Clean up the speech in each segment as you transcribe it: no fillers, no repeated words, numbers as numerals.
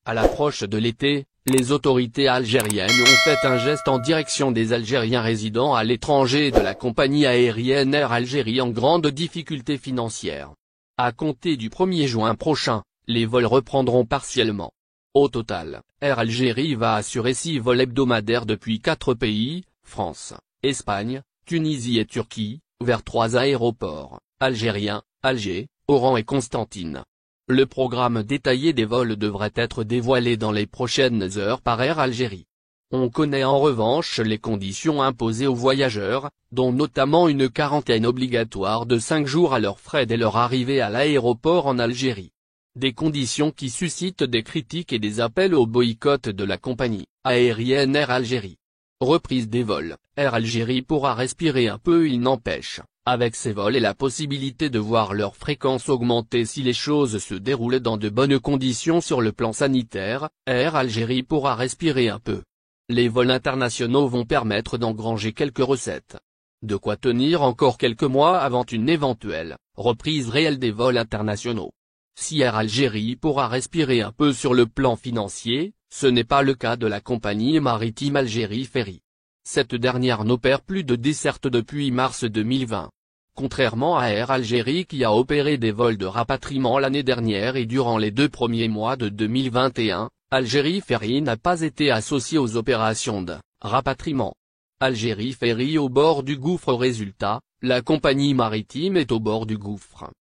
À l'approche de l'été, les autorités algériennes ont fait un geste en direction des Algériens résidant à l'étranger et de la compagnie aérienne Air Algérie en grande difficulté financière. À compter du 1er juin prochain, les vols reprendront partiellement. Au total, Air Algérie va assurer 6 vols hebdomadaires depuis 4 pays, France, Espagne, Tunisie et Turquie, vers 3 aéroports, algériens, Alger, Oran et Constantine. Le programme détaillé des vols devrait être dévoilé dans les prochaines heures par Air Algérie. On connaît en revanche les conditions imposées aux voyageurs, dont notamment une quarantaine obligatoire de 5 jours à leurs frais dès leur arrivée à l'aéroport en Algérie. Des conditions qui suscitent des critiques et des appels au boycott de la compagnie aérienne Air Algérie. Reprise des vols, Air Algérie pourra respirer un peu, il n'empêche, avec ces vols et la possibilité de voir leur fréquence augmenter si les choses se déroulent dans de bonnes conditions sur le plan sanitaire, Air Algérie pourra respirer un peu. Les vols internationaux vont permettre d'engranger quelques recettes. De quoi tenir encore quelques mois avant une éventuelle reprise réelle des vols internationaux. Si Air Algérie pourra respirer un peu sur le plan financier, ce n'est pas le cas de la compagnie maritime Algérie Ferry. Cette dernière n'opère plus de dessertes depuis mars 2020. Contrairement à Air Algérie qui a opéré des vols de rapatriement l'année dernière et durant les 2 premiers mois de 2021, Algérie Ferry n'a pas été associée aux opérations de rapatriement. Algérie Ferry au bord du gouffre. Résultat, la compagnie maritime est au bord du gouffre.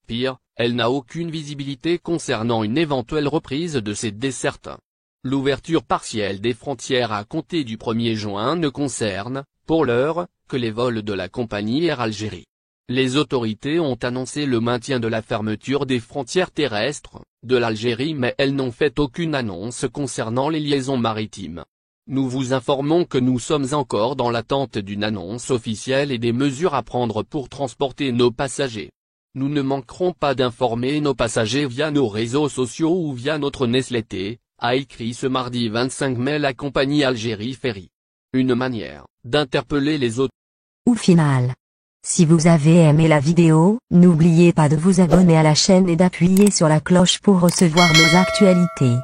Pire, elle n'a aucune visibilité concernant une éventuelle reprise de ces dessertes. L'ouverture partielle des frontières à compter du 1er juin ne concerne, pour l'heure, que les vols de la compagnie Air Algérie. Les autorités ont annoncé le maintien de la fermeture des frontières terrestres de l'Algérie, mais elles n'ont fait aucune annonce concernant les liaisons maritimes. Nous vous informons que nous sommes encore dans l'attente d'une annonce officielle et des mesures à prendre pour transporter nos passagers. Nous ne manquerons pas d'informer nos passagers via nos réseaux sociaux ou via notre newsletter, a écrit ce mardi 25 mai la compagnie Algérie Ferry. Une manière d'interpeller les autres. Au final, si vous avez aimé la vidéo, n'oubliez pas de vous abonner à la chaîne et d'appuyer sur la cloche pour recevoir nos actualités.